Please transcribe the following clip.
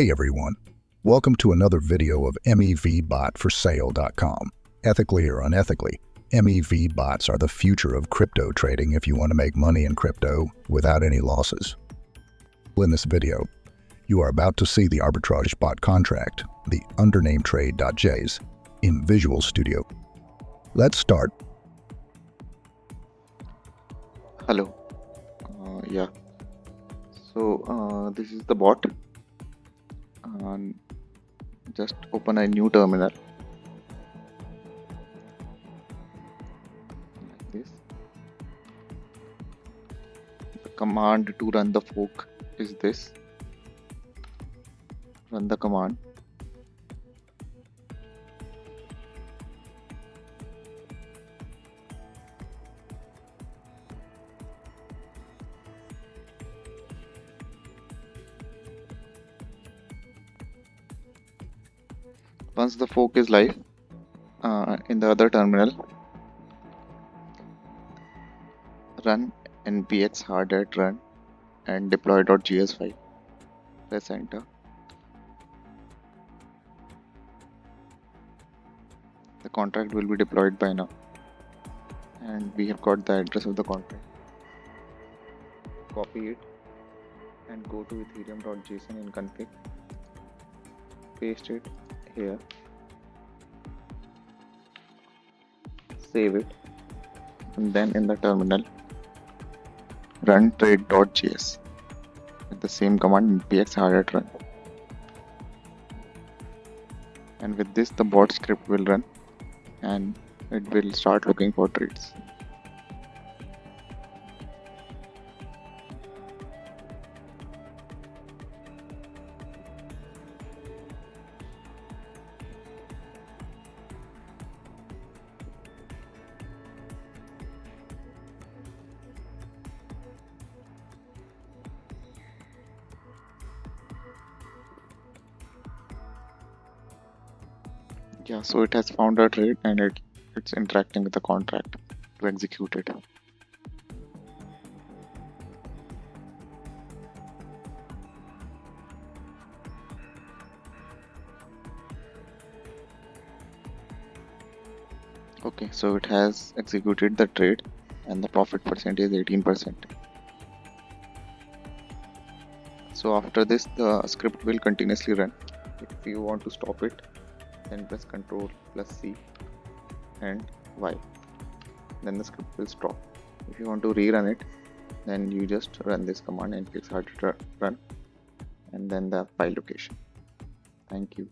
Hey everyone, welcome to another video of MEVBotforsale.com. Ethically or unethically, MEV bots are the future of crypto trading if you want to make money in crypto without any losses. In this video, you are about to see the Arbitrage Bot contract, the undernametrade.js, in Visual Studio. Let's start. Hello. This is the bot. Just open a new terminal like this. The command to run the fork is this. Run the command. Once the fork is live, in the other terminal, run npx hard@run and deploy.js file. Press enter. The contract will be deployed by now, and we have got the address of the contract. Copy it and go to ethereum.json in config. Paste it here, save it, and then in the terminal run trade.js with the same command npx hard@run, and with this the bot script will run and it will start looking for trades. Yeah, so it has found a trade and it's interacting with the contract to execute it. Okay, so it has executed the trade and the profit percentage is 18%. So after this, the script will continuously run. If you want to stop it, then press Ctrl+C and Y. Then the script will stop. If you want to rerun it, then you just run this command npx hard@run and then the file location. Thank you.